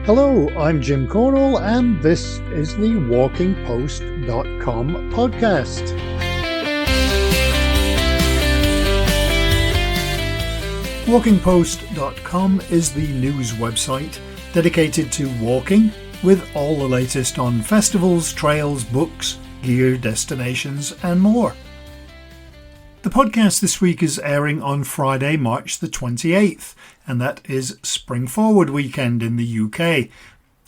Hello, I'm Jim Cornwall, and this is the WalkingPost.com podcast. WalkingPost.com is the news website dedicated to walking, with all the latest on festivals, trails, books, gear, destinations, and more. The podcast this week is airing on Friday, March the 28th, and that is Spring Forward weekend in the UK,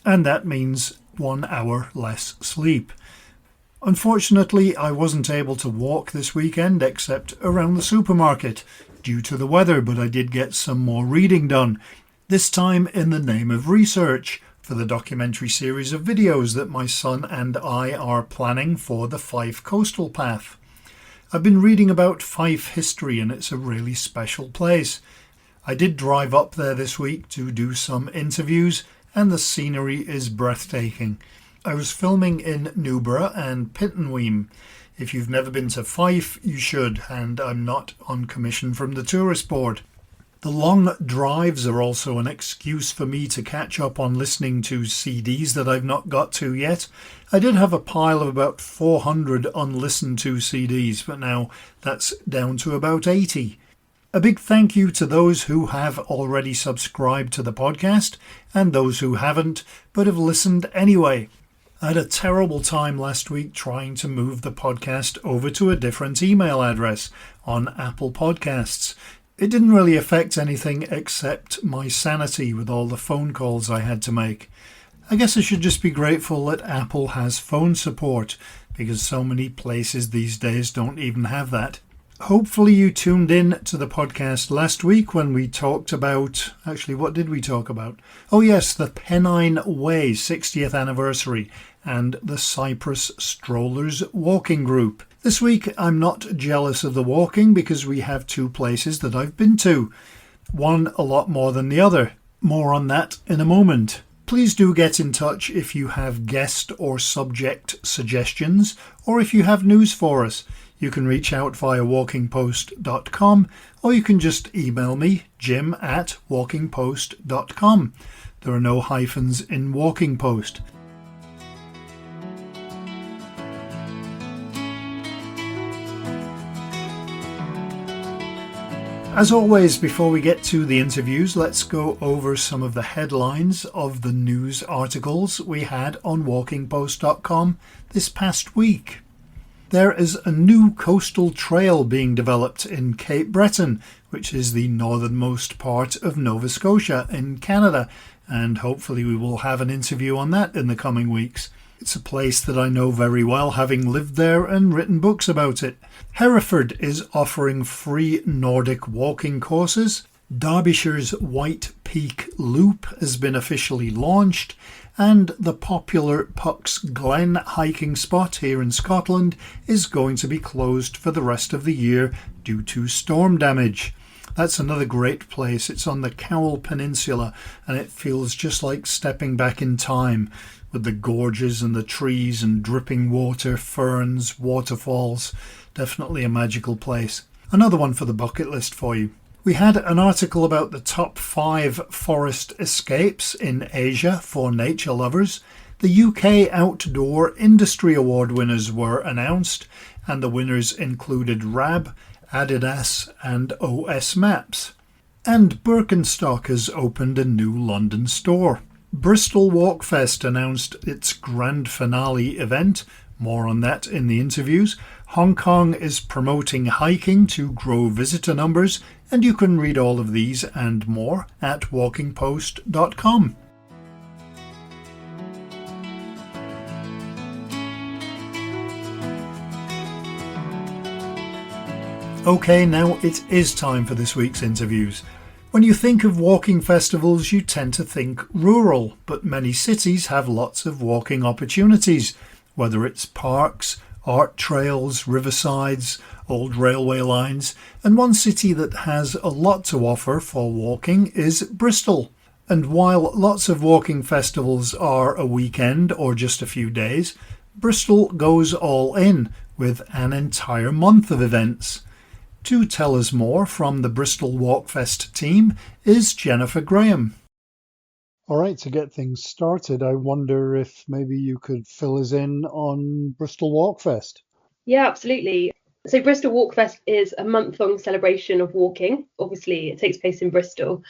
and that means 1 hour less sleep. Unfortunately, I wasn't able to walk this weekend except around the supermarket due to the weather, but I did get some more reading done, this time in the name of research for the documentary series of videos that my son and I are planning for the Fife Coastal Path. I've been reading about Fife history, and it's a really special place. I did drive up there this week to do some interviews, and the scenery is breathtaking. I was filming in Newborough and Pittenweem. If you've never been to Fife, you should, and I'm not on commission from the tourist board. The long drives are also an excuse for me to catch up on listening to CDs that I've not got to yet. I did have a pile of about 400 unlistened to CDs, but now that's down to about 80. A big thank you to those who have already subscribed to the podcast and those who haven't but have listened anyway. I had a terrible time last week trying to move the podcast over to a different email address on Apple Podcasts. It didn't really affect anything except my sanity with all the phone calls I had to make. I guess I should just be grateful that Apple has phone support, because so many places these days don't even have that. Hopefully you tuned in to the podcast last week when we talked about... Actually, what did we talk about? Oh yes, the Pennine Way 60th anniversary and the Cyprus Strollers Walking Group. This week I'm not jealous of the walking because we have two places that I've been to. One a lot more than the other. More on that in a moment. Please do get in touch if you have guest or subject suggestions, or if you have news for us. You can reach out via walkingpost.com, or you can just email me, jim@walkingpost.com. There are no hyphens in Walking Post. As always, before we get to the interviews, let's go over some of the headlines of the news articles we had on walkingpost.com this past week. There is a new coastal trail being developed in Cape Breton, which is the northernmost part of Nova Scotia in Canada, and hopefully we will have an interview on that in the coming weeks. It's a place that I know very well, having lived there and written books about it. Hereford is offering free Nordic walking courses. Derbyshire's White Peak Loop has been officially launched, and the popular Puck's Glen hiking spot here in Scotland is going to be closed for the rest of the year due to storm damage. That's another great place. It's on the Cowell Peninsula, and it feels just like stepping back in time, with the gorges and the trees and dripping water, ferns, waterfalls. Definitely a magical place. Another one for the bucket list for you. We had an article about the top 5 forest escapes in Asia for nature lovers. The UK Outdoor Industry Award winners were announced, and the winners included RAB, Adidas and OS Maps. And Birkenstock has opened a new London store. Bristol Walk Fest announced its grand finale event. More on that in the interviews. Hong Kong is promoting hiking to grow visitor numbers, and you can read all of these and more at walkingpost.com. Okay, now it is time for this week's interviews. When you think of walking festivals, you tend to think rural, but many cities have lots of walking opportunities, whether it's parks, art trails, riversides, old railway lines, and one city that has a lot to offer for walking is Bristol. And while lots of walking festivals are a weekend or just a few days, Bristol goes all in with an entire month of events. To tell us more from the Bristol Walk Fest team is Jennifer Graham. All right, to get things started, I wonder if maybe you could fill us in on Bristol Walk Fest. Yeah, absolutely. So Bristol Walk Fest is a month-long celebration of walking. Obviously, it takes place in Bristol.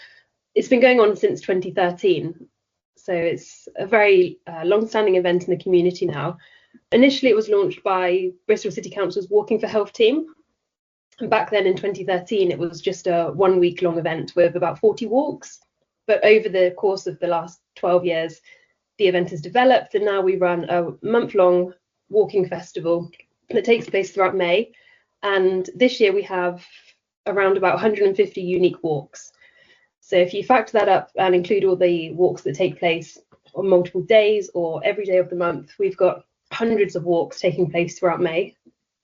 It's been going on since 2013. So it's a very long-standing event in the community now. Initially, it was launched by Bristol City Council's Walking for Health team. And back then in 2013, it was just a 1 week long event with about 40 walks. But over the course of the last 12 years, the event has developed, and now we run a month-long walking festival that takes place throughout May. And this year we have around about 150 unique walks. So if you factor that up and include all the walks that take place on multiple days or every day of the month, we've got hundreds of walks taking place throughout May.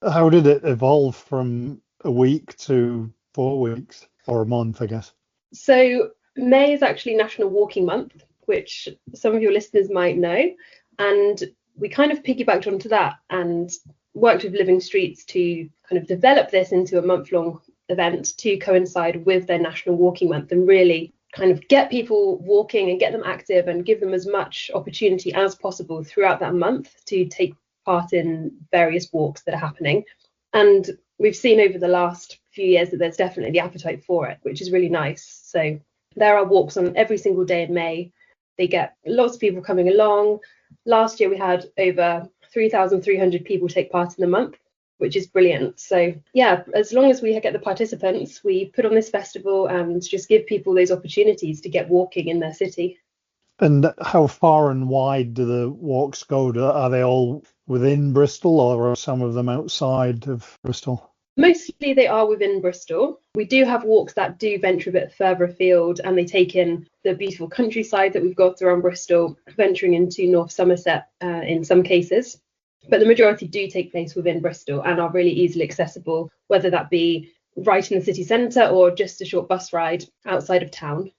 How did it evolve from a week to 4 weeks or a month, I guess? So May is actually National Walking Month, which some of your listeners might know. And we kind of piggybacked onto that and worked with Living Streets to kind of develop this into a month-long event to coincide with their National Walking Month and really kind of get people walking and get them active and give them as much opportunity as possible throughout that month to take part in various walks that are happening. And we've seen over the last few years that there's definitely the appetite for it, which is really nice. So there are walks on every single day in May. They get lots of people coming along. Last year we had over 3,300 people take part in the month, which is brilliant. So yeah, as long as we get the participants, we put on this festival and just give people those opportunities to get walking in their city. And how far and wide do the walks go? Are they all within Bristol or are some of them outside of Bristol? Mostly they are within Bristol. We do have walks that do venture a bit further afield and they take in the beautiful countryside that we've got around Bristol, venturing into North Somerset in some cases. But the majority do take place within Bristol and are really easily accessible, whether that be right in the city centre or just a short bus ride outside of town.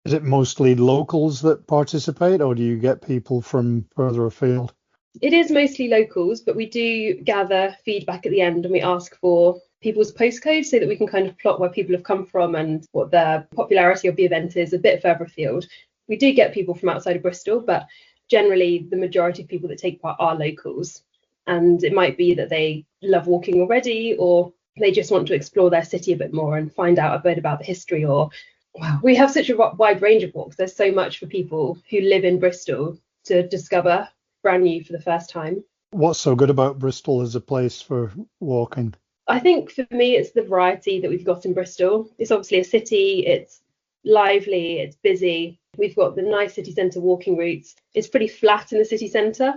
Is it mostly locals that participate or do you get people from further afield? It is mostly locals, but we do gather feedback at the end and we ask for people's postcodes so that we can kind of plot where people have come from and what the popularity of the event is a bit further afield. We do get people from outside of Bristol, but generally the majority of people that take part are locals. And it might be that they love walking already or they just want to explore their city a bit more and find out a bit about the history. Or wow, we have such a wide range of walks. There's so much for people who live in Bristol to discover brand new for the first time. What's so good about Bristol as a place for walking? I think for me, it's the variety that we've got in Bristol. It's obviously a city, it's lively, it's busy. We've got the nice city centre walking routes. It's pretty flat in the city centre.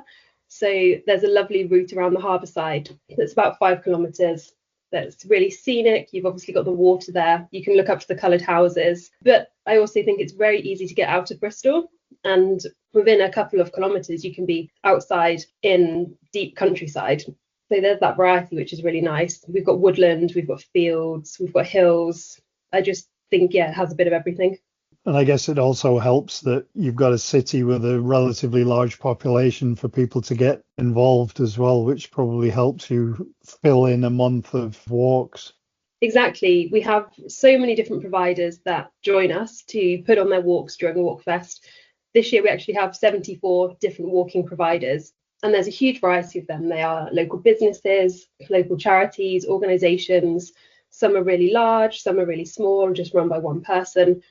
So there's a lovely route around the harbour side that's about 5 kilometres. That's really scenic. You've obviously got the water there. You can look up to the coloured houses. But I also think it's very easy to get out of Bristol. And within a couple of kilometres, you can be outside in deep countryside. So there's that variety, which is really nice. We've got woodland, we've got fields, we've got hills. I just think, yeah, it has a bit of everything. And I guess it also helps that you've got a city with a relatively large population for people to get involved as well, which probably helps you fill in a month of walks. Exactly. We have so many different providers that join us to put on their walks during the Walk Fest. This year we actually have 74 different walking providers and there's a huge variety of them. They are local businesses, local charities, organisations. Some are really large, some are really small, just run by one person.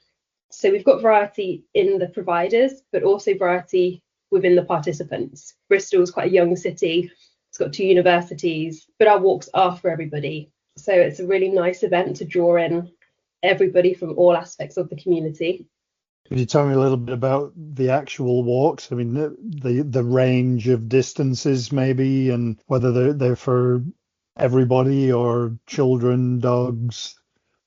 So we've got variety in the providers, but also variety within the participants. Bristol is quite a young city. It's got 2 universities, but our walks are for everybody. So it's a really nice event to draw in everybody from all aspects of the community. Could you tell me a little bit about the actual walks? I mean, the range of distances maybe, and whether they're for everybody or children, dogs?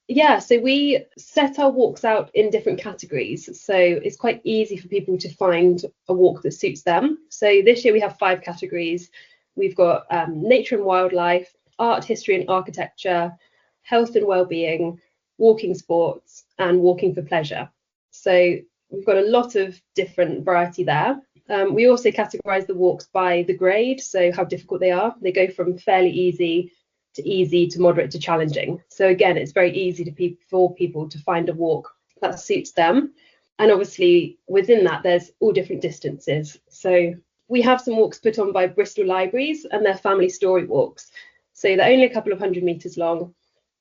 Yeah, so we set our walks out in different categories. So it's quite easy for people to find a walk that suits them. So this year we have 5 categories. We've got nature and wildlife, art, history and architecture, health and wellbeing, walking sports, and walking for pleasure. So we've got a lot of different variety there. We also categorise the walks by the grade, so how difficult they are. They go from fairly easy to moderate to challenging. So again, it's very easy for people to find a walk that suits them. And obviously within that, there's all different distances. So we have some walks put on by Bristol Libraries, and they're family story walks. So they're only a couple of 100 meters long,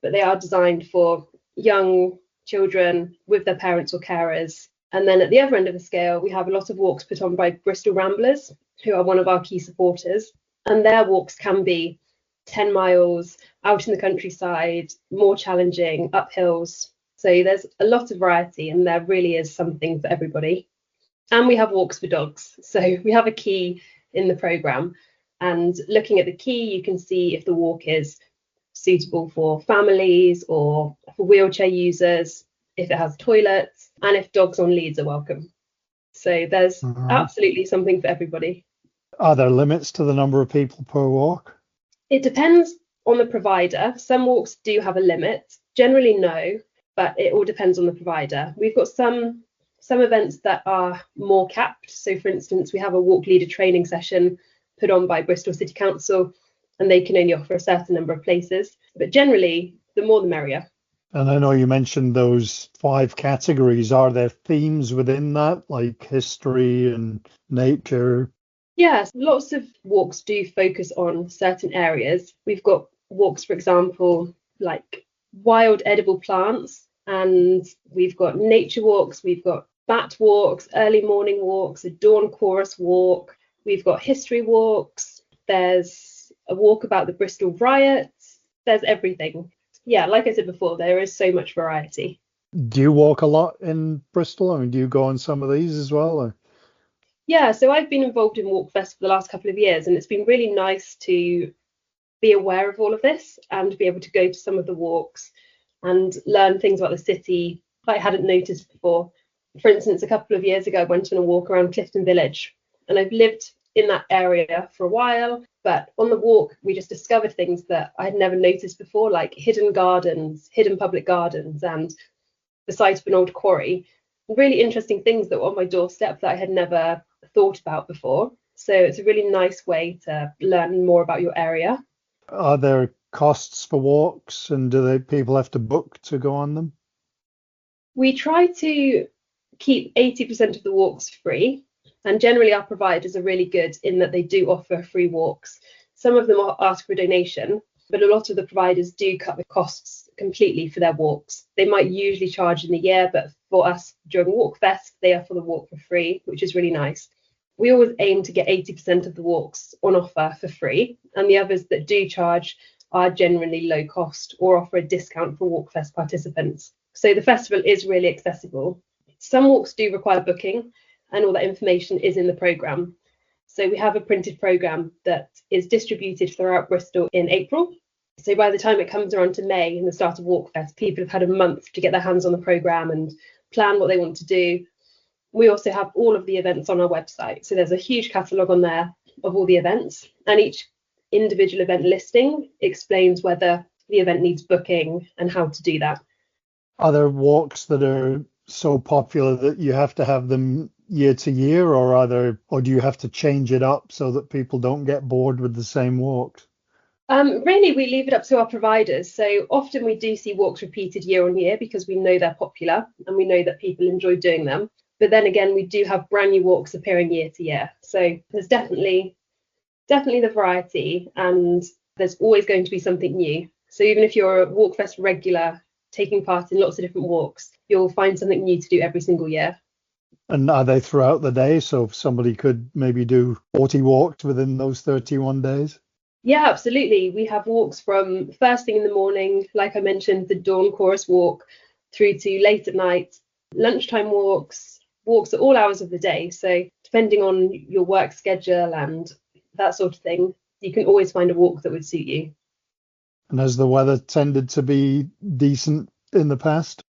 but they are designed for young children with their parents or carers. And then at the other end of the scale, we have a lot of walks put on by Bristol Ramblers, who are one of our key supporters. And their walks can be 10 miles out in the countryside, more challenging, up hills. So there's a lot of variety, and there really is something for everybody. And we have walks for dogs. So we have a key in the programme. And looking at the key, you can see if the walk is suitable for families or for wheelchair users, if it has toilets, and if dogs on leads are welcome. So there's absolutely something for everybody. Are there limits to the number of people per walk? It depends on the provider. Some walks do have a limit. Generally, no, but it all depends on the provider. We've got some events that are more capped. So, for instance, we have a walk leader training session put on by Bristol City Council, and they can only offer a certain number of places. But generally, the more the merrier. And I know you mentioned those 5 categories. Are there themes within that, like history and nature? Yes, lots of walks do focus on certain areas. We've got walks, for example, like wild edible plants, and we've got nature walks, we've got bat walks, early morning walks, a dawn chorus walk, we've got history walks, there's a walk about the Bristol riots, there's everything. Yeah, like I said before, there is so much variety. Do you walk a lot in Bristol? I mean, do you go on some of these as well? Or? Yeah, so I've been involved in Walk Fest for the last couple of years, and it's been really nice to be aware of all of this and be able to go to some of the walks and learn things about the city that I hadn't noticed before. For instance, a couple of years ago, I went on a walk around Clifton Village, and I've lived in that area for a while, but on the walk, we just discovered things that I had never noticed before, like hidden gardens, hidden public gardens, and the site of an old quarry. Really interesting things that were on my doorstep that I had never thought about before. So it's a really nice way to learn more about your area. Are there costs for walks, and do people have to book to go on them? We try to keep 80% of the walks free, and generally our providers are really good in that they do offer free walks. Some of them ask for a donation, but a lot of the providers do cut the costs completely for their walks. They might usually charge in the year, but for us during Walk Fest, they offer the walk for free, which is really nice. We always aim to get 80% of the walks on offer for free, and the others that do charge are generally low cost or offer a discount for Walk Fest participants. So the festival is really accessible. Some walks do require booking, and all that information is in the programme. So we have a printed programme that is distributed throughout Bristol in April. So by the time it comes around to May and the start of Walk Fest, people have had a month to get their hands on the programme and plan what they want to do. We also have all of the events on our website. So there's a huge catalogue on there of all the events, and each individual event listing explains whether the event needs booking and how to do that. Are there walks that are so popular that you have to have them year to year, or do you have to change it up so that people don't get bored with the same walks? Really, we leave it up to our providers. So often we do see walks repeated year on year because we know they're popular and we know that people enjoy doing them. But then again, we do have brand new walks appearing year to year. So there's definitely the variety, and there's always going to be something new. So even if you're a Walk Fest regular, taking part in lots of different walks, you'll find something new to do every single year. And are they throughout the day? So if somebody could maybe do 40 walks within those 31 days? Yeah, absolutely. We have walks from first thing in the morning, like I mentioned, the dawn chorus walk, through to late at night, lunchtime walks at all hours of the day. So depending on your work schedule and that sort of thing, you can always find a walk that would suit you. And has the weather tended to be decent in the past?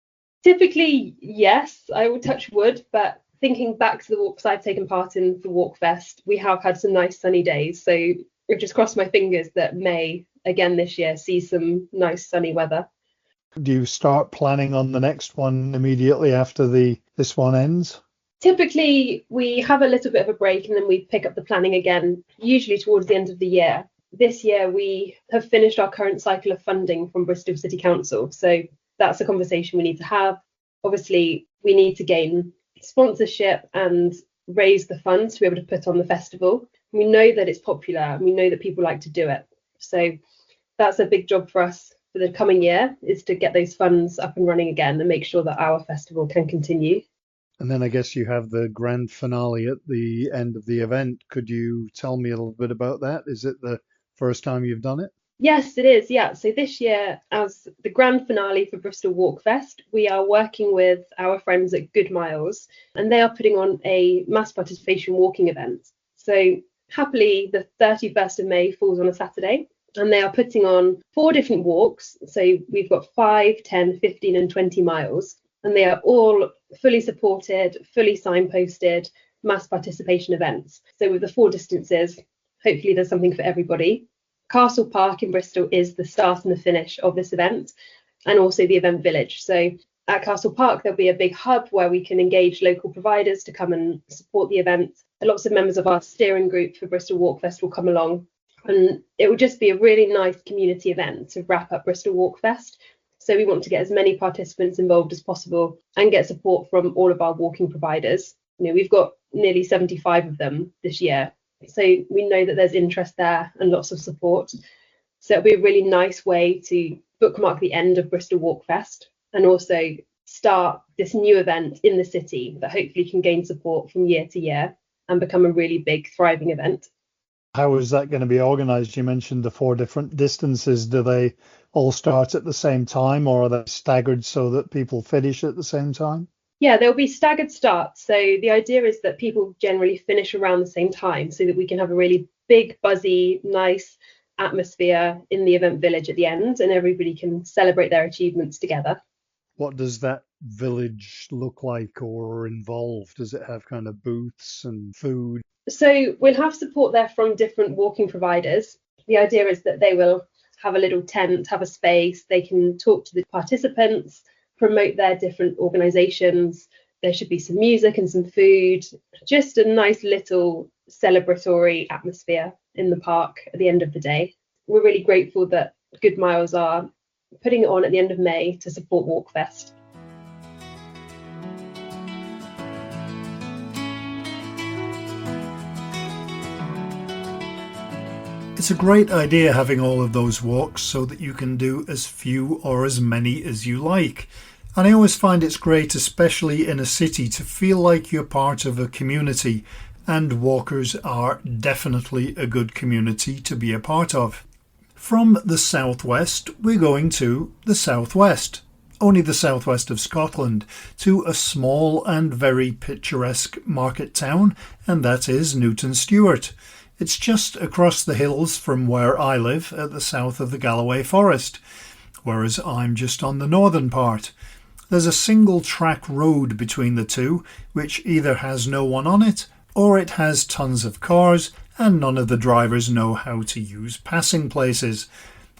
Typically, yes, I will touch wood, but thinking back to the walks I've taken part in for Walk Fest, we have had some nice sunny days. So I just cross my fingers that May, again this year, sees some nice sunny weather. Do you start planning on the next one immediately after this one ends? Typically, we have a little bit of a break and then we pick up the planning again, usually towards the end of the year. This year, we have finished our current cycle of funding from Bristol City Council. So that's a conversation we need to have. Obviously, we need to gain sponsorship and raise the funds to be able to put on the festival. We know that it's popular and we know that people like to do it. So that's a big job for us for the coming year, is to get those funds up and running again and make sure that our festival can continue. And then I guess you have the grand finale at the end of the event. Could you tell me a little bit about that? Is it the first time you've done it? Yes, it is. Yeah. So this year, as the grand finale for Bristol Walk Fest, we are working with our friends at GoodMiles, and they are putting on a mass participation walking event. So happily, the 31st of May falls on a Saturday, and they are putting on 4 different walks. So we've got 5, 10, 15 and 20 miles, and they are all fully supported, fully signposted mass participation events. So with the 4 distances, hopefully there's something for everybody. Castle Park in Bristol is the start and the finish of this event, and also the event village. So at Castle Park, there'll be a big hub where we can engage local providers to come and support the event. Lots of members of our steering group for Bristol Walk Fest will come along, and it will just be a really nice community event to wrap up Bristol Walk Fest. So we want to get as many participants involved as possible and get support from all of our walking providers. We've got nearly 75 of them this year. So we know that there's interest there and lots of support. So it'll be a really nice way to bookmark the end of Bristol Walk Fest and also start this new event in the city that hopefully can gain support from year to year and become a really big, thriving event. How is that going to be organised? You mentioned the 4 different distances. Do they all start at the same time, or are they staggered so that people finish at the same time? Yeah, there'll be staggered starts. So the idea is that people generally finish around the same time so that we can have a really big, buzzy, nice atmosphere in the event village at the end, and everybody can celebrate their achievements together. What does that village look like or involve? Does it have kind of booths and food? So we'll have support there from different walking providers. The idea is that they will have a little tent, have a space, they can talk to the participants, promote their different organisations. There should be some music and some food, just a nice little celebratory atmosphere in the park at the end of the day. We're really grateful that GoodMiles are putting it on at the end of May to support Walkfest. It's a great idea having all of those walks so that you can do as few or as many as you like. And I always find it's great, especially in a city, to feel like you're part of a community, and walkers are definitely a good community to be a part of. From the southwest, we're going to the southwest, only the southwest of Scotland, to a small and very picturesque market town, and that is Newton Stewart. It's just across the hills from where I live at the south of the Galloway Forest, whereas I'm just on the northern part. There's a single track road between the two, which either has no one on it, or it has tons of cars and none of the drivers know how to use passing places.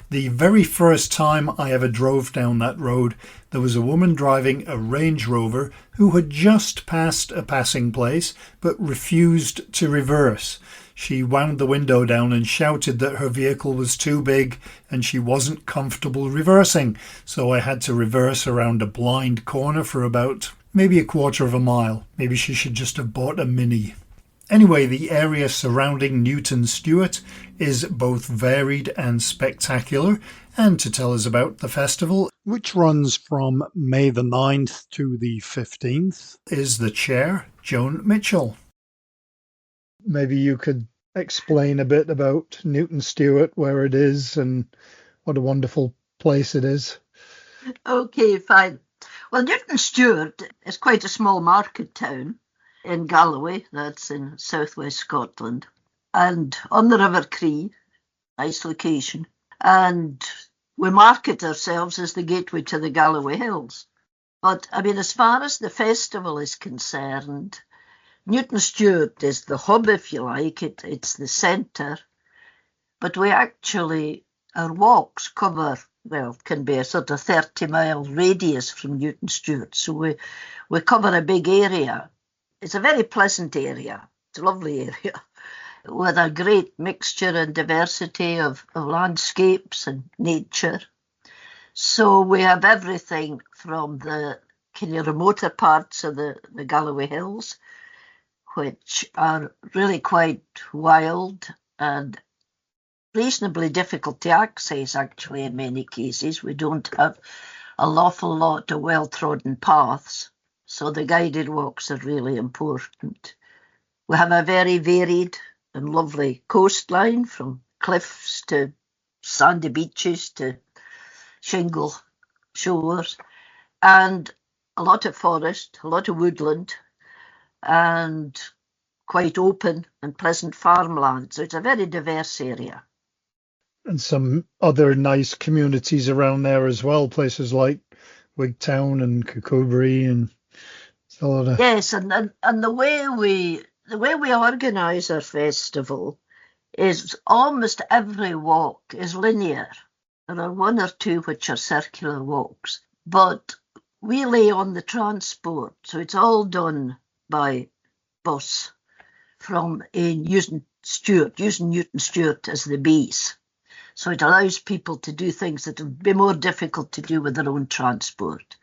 The very first time I ever drove down that road, there was a woman driving a Range Rover who had just passed a passing place but refused to reverse. She wound the window down and shouted that her vehicle was too big and she wasn't comfortable reversing, so I had to reverse around a blind corner for about maybe a quarter of a mile. Maybe she should just have bought a Mini. Anyway, the area surrounding Newton Stewart is both varied and spectacular, and to tell us about the festival, which runs from May the 9th to the 15th, is the chair, Joan Mitchell. Maybe you could explain a bit about Newton Stewart, where it is and what a wonderful place it is. Okay, fine. Well, Newton Stewart is quite a small market town in Galloway, that's in southwest Scotland, and on the River Cree, nice location. And we market ourselves as the gateway to the Galloway Hills. But, I mean, as far as the festival is concerned, Newton Stewart is the hub, if you like. It's the centre. But we actually, our walks cover, well, can be a sort of 30-mile radius from Newton Stewart. So we cover a big area. It's a very pleasant area. It's a lovely area with a great mixture and diversity of landscapes and nature. So we have everything from the kind of remoter parts of the Galloway Hills, which are really quite wild and reasonably difficult to access, actually, in many cases. We don't have an awful lot of well-trodden paths, so the guided walks are really important. We have a very varied and lovely coastline, from cliffs to sandy beaches to shingle shores, and a lot of forest, a lot of woodland, and quite open and pleasant farmland. So it's a very diverse area. And some other nice communities around there as well, places like Wigtown and Kirkcudbright and a lot of... Yes, and the way we organise our festival is almost every walk is linear. There are one or two which are circular walks, but we lay on the transport, so it's all done by bus from using Newton Stewart as the base. So it allows people to do things that would be more difficult to do with their own transport.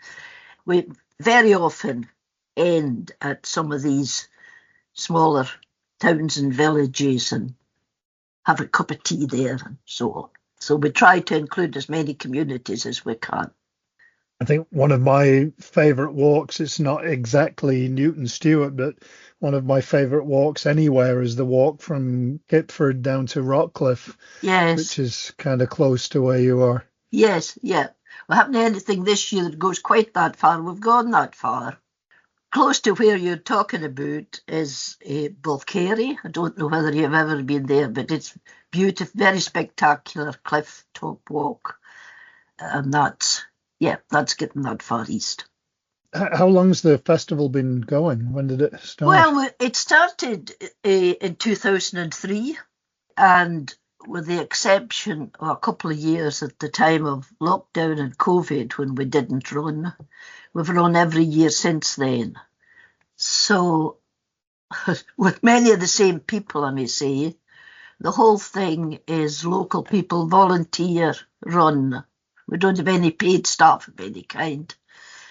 We very often end at some of these smaller towns and villages and have a cup of tea there and so on. So we try to include as many communities as we can. I think one of my favourite walks, it's not exactly Newton Stewart, but one of my favourite walks anywhere is the walk from Kitford down to Rockcliffe, yes, which is kind of close to where you are. Yes, yeah. We haven't anything this year that goes quite that far. We've gone that far. Close to where you're talking about is Bulcary. I don't know whether you've ever been there, but it's beautiful, very spectacular cliff top walk. And that's getting that far east. How long's the festival been going? When did it start? Well, it started in 2003, and with the exception of a couple of years at the time of lockdown and COVID when we didn't run, we've run every year since then. So with many of the same people, I may say, the whole thing is local people, volunteer run. We don't have any paid staff of any kind.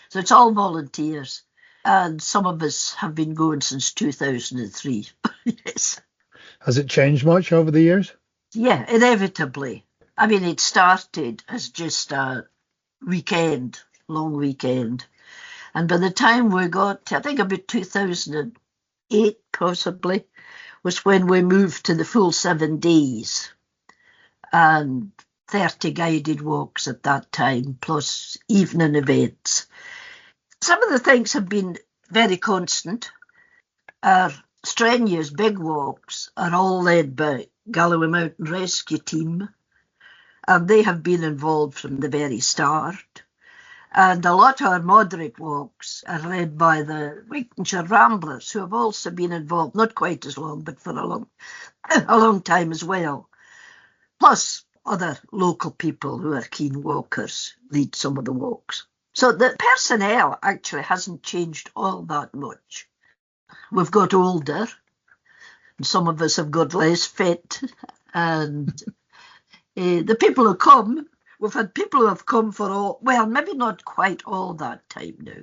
So it's all volunteers. And some of us have been going since 2003. Yes. Has it changed much over the years? Yeah, inevitably. I mean, it started as just a weekend, long weekend. And by the time we got to, I think about 2008 possibly, was when we moved to the full 7 days. And 30 guided walks at that time, plus evening events. Some of the things have been very constant. Our strenuous big walks are all led by Galloway Mountain Rescue Team, and they have been involved from the very start. And a lot of our moderate walks are led by the Wigtonshire Ramblers, who have also been involved, not quite as long, but for a long time as well. Plus, other local people who are keen walkers lead some of the walks. So the personnel actually hasn't changed all that much. We've got older, and some of us have got less fit, and the people who come, we've had people who have come for maybe not quite all that time now,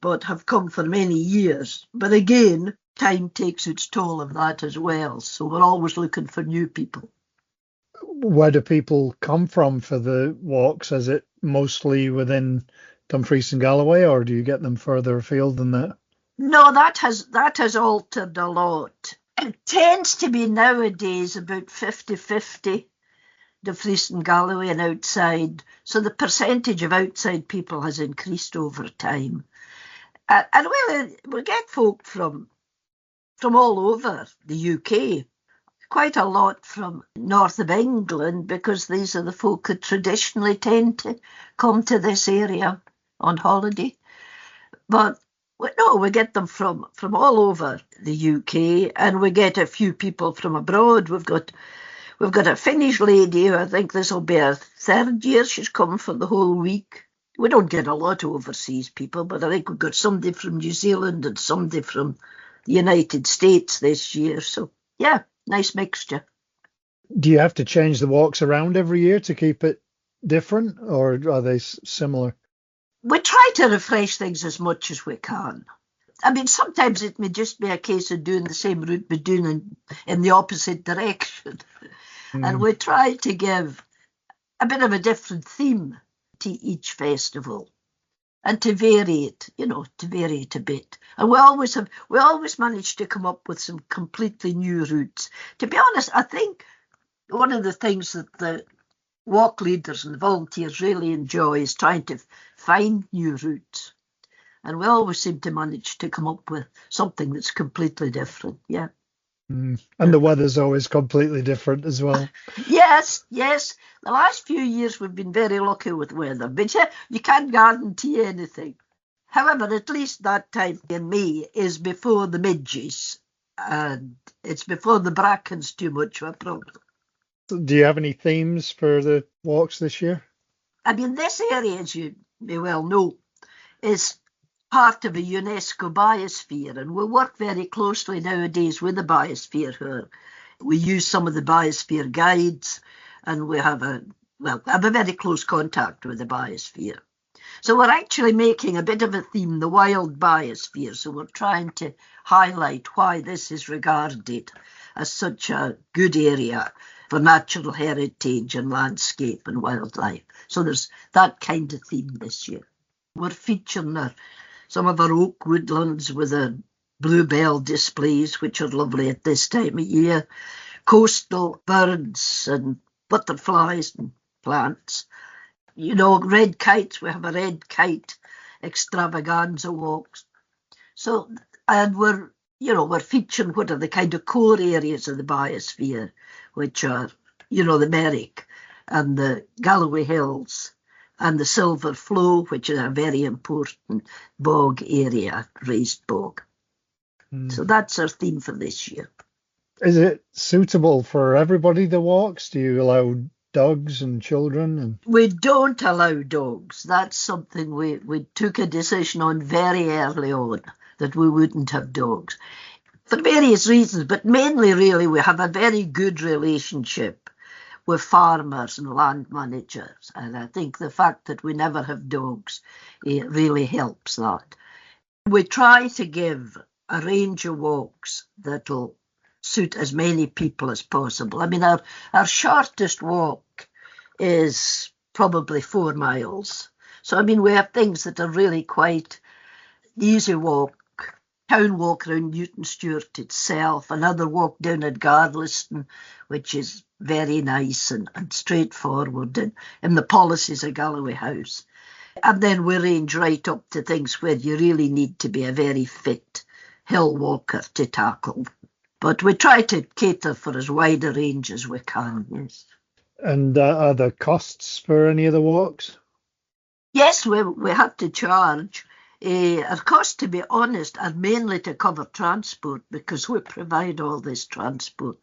but have come for many years. But again, time takes its toll of that as well, so we're always looking for new people. Where do people come from for the walks? Is it mostly within Dumfries and Galloway, or do you get them further afield than that? No, that has altered a lot. It tends to be nowadays about 50-50, Dumfries and Galloway and outside. So the percentage of outside people has increased over time. And we get folk from all over the UK. Quite a lot from north of England, because these are the folk that traditionally tend to come to this area on holiday. But we get them from all over the UK, and we get a few people from abroad. We've got a Finnish lady who I think this will be her 3rd year. She's come for the whole week. We don't get a lot of overseas people, but I think we've got somebody from New Zealand and somebody from the United States this year. So yeah. Nice mixture. Do you have to change the walks around every year to keep it different, or are they similar? We try to refresh things as much as we can. I mean, sometimes it may just be a case of doing the same route but doing in the opposite direction. And we try to give a bit of a different theme to each festival and to vary it, to vary it a bit. And we always manage to come up with some completely new routes. To be honest, I think one of the things that the walk leaders and the volunteers really enjoy is trying to find new routes. And we always seem to manage to come up with something that's completely different, yeah. And the weather's always completely different as well. Yes. The last few years we've been very lucky with weather, but you can't guarantee anything. However, at least that time in May is before the midges, and it's before the bracken's too much of a problem. Do you have any themes for the walks this year? I mean, this area, as you may well know, is part of a UNESCO biosphere, and we work very closely nowadays with the biosphere here. We use some of the biosphere guides, and we have a very close contact with the biosphere. So we're actually making a bit of a theme, the wild biosphere. So we're trying to highlight why this is regarded as such a good area for natural heritage and landscape and wildlife. So there's that kind of theme this year. We're featuring some of our oak woodlands with the bluebell displays, which are lovely at this time of year, coastal birds and butterflies and plants. Red kites, we have a red kite extravaganza walks. So, and we're featuring what are the kind of core areas of the biosphere, which are, the Merrick and the Galloway Hills and the Silver Flow, which is a very important bog area, raised bog. So that's our theme for this year. Is it suitable for everybody, the walks? Do you allow dogs and children? We don't allow dogs. That's something we took a decision on very early on, that we wouldn't have dogs. For various reasons, but mainly really we have a very good relationship with farmers and land managers. And I think the fact that we never have dogs, it really helps that. We try to give a range of walks that'll suit as many people as possible. I mean, our shortest walk is probably 4 miles. So, I mean, we have things that are really quite easy walk. Town walk around Newton Stewart itself, another walk down at Garliston, which is very nice and straightforward, in the policies of Galloway House. And then we range right up to things where you really need to be a very fit hill walker to tackle. But we try to cater for as wide a range as we can, yes. And are there costs for any of the walks? Yes, we have to charge. Our costs, to be honest, are mainly to cover transport because we provide all this transport.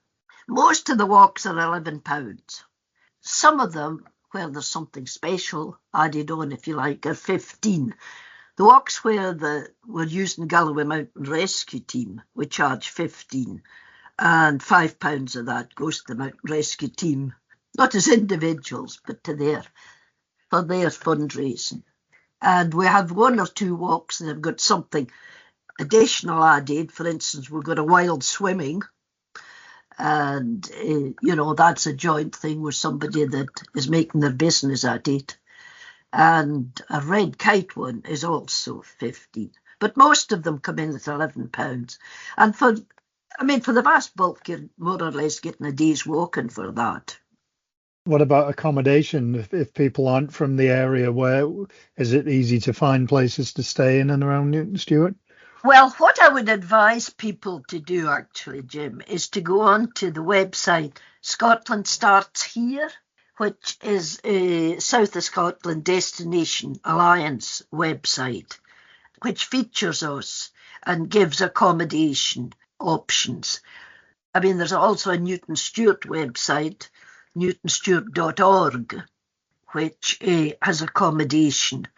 Most of the walks are £11. Some of them, where there's something special added on, if you like, are 15. The walks where we're using Galloway Mountain Rescue Team, we charge 15. And £5 of that goes to the Mountain Rescue Team, not as individuals, but for their fundraising. And we have 1 or 2 walks that have got something additional added. For instance, we've got a wild swimming. And, that's a joint thing with somebody that is making their business at it. And a red kite one is also 15. But most of them come in at £11. And for the vast bulk, you're more or less getting a day's walking for that. What about accommodation? If people aren't from the area, where is it easy to find places to stay in and around Newton Stewart? Well, what I would advise people to do, actually, Jim, is to go on to the website Scotland Starts Here, which is a South of Scotland Destination Alliance website, which features us and gives accommodation options. I mean, there's also a Newton Stewart website, newtonstewart.org, which has accommodation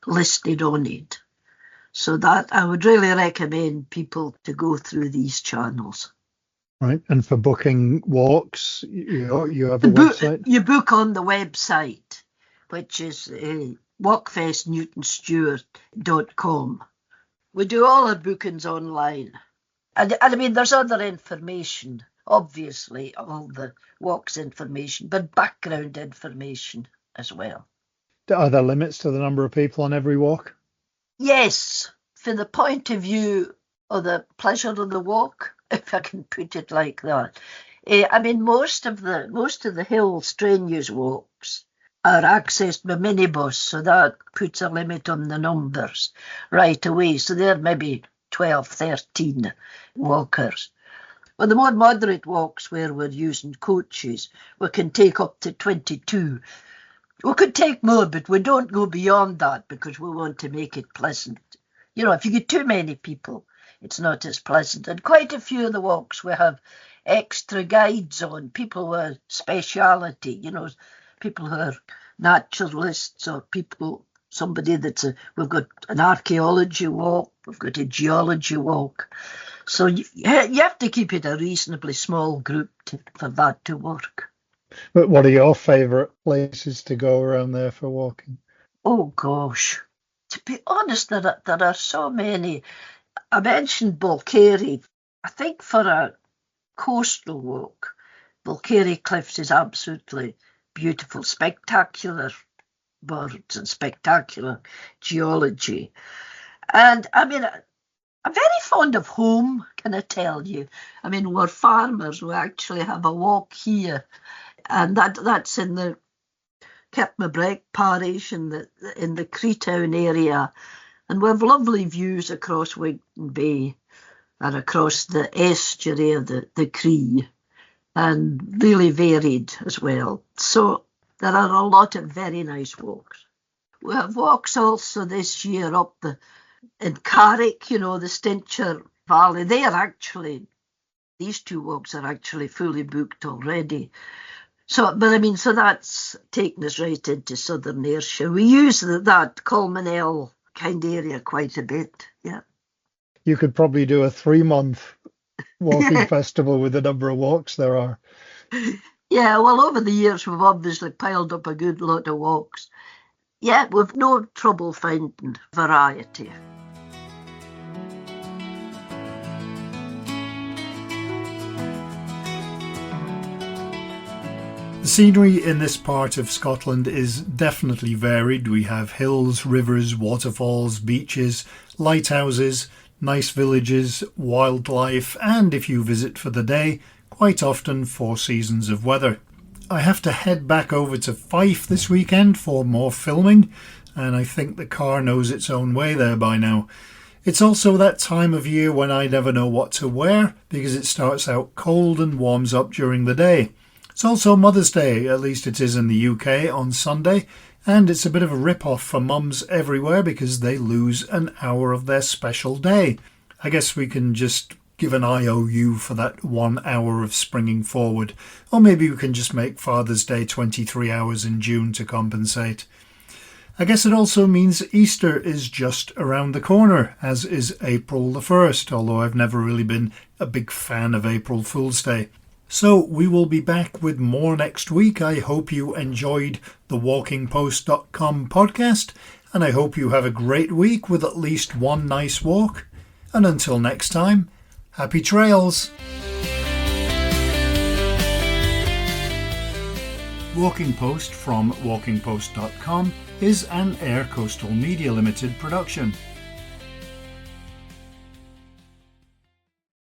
listed on it. So that I would really recommend people to go through these channels. Right, and for booking walks, you have a website? You book on the website, which is walkfestnewtonstewart.com. We do all our bookings online. And I mean, there's other information, obviously, all the walks information, but background information as well. Are there limits to the number of people on every walk? Yes, from the point of view of the pleasure of the walk, if I can put it like that. I mean, most of the hill strenuous walks are accessed by minibus, so that puts a limit on the numbers right away. So there may be 12, 13 walkers. Well, the more moderate walks where we're using coaches, we can take up to 22. We could take more, but we don't go beyond that because we want to make it pleasant. You know, if you get too many people, it's not as pleasant. And quite a few of the walks we have extra guides on, people with speciality, you know, people who are naturalists or somebody we've got an archaeology walk, we've got a geology walk. So you have to keep it a reasonably small group for that to work. But what are your favourite places to go around there for walking? Oh, gosh. To be honest, there are so many. I mentioned Bulkary. I think for a coastal walk, Bulkary Cliffs is absolutely beautiful, spectacular birds and spectacular geology. And I mean, I'm very fond of home, can I tell you? I mean, we're farmers. We actually have a walk here, and that's in the Kirkmabrek parish in the Creetown area, and we have lovely views across Wigton Bay and across the estuary of the Cree, and really varied as well. So there are a lot of very nice walks. We have walks also this year up in Carrick, you know, the Stincher Valley. These two walks are actually fully booked already. So that's taken us right into southern Ayrshire. We use that Colmanel kind of area quite a bit, yeah. You could probably do a 3-month walking festival with the number of walks there are. Yeah, well, over the years, we've obviously piled up a good lot of walks. Yeah, we've no trouble finding variety. The scenery in this part of Scotland is definitely varied. We have hills, rivers, waterfalls, beaches, lighthouses, nice villages, wildlife, and if you visit for the day, quite often 4 seasons of weather. I have to head back over to Fife this weekend for more filming, and I think the car knows its own way there by now. It's also that time of year when I never know what to wear because it starts out cold and warms up during the day. It's also Mother's Day, at least it is in the UK, on Sunday, and it's a bit of a rip-off for mums everywhere because they lose an hour of their special day. I guess we can just give an IOU for that 1 hour of springing forward, or maybe we can just make Father's Day 23 hours in June to compensate. I guess it also means Easter is just around the corner, as is April the 1st, although I've never really been a big fan of April Fool's Day. So we will be back with more next week. I hope you enjoyed the walkingpost.com podcast, and I hope you have a great week with at least one nice walk. And until next time, happy trails! Walking Post from walkingpost.com is an Air Coastal Media Limited production.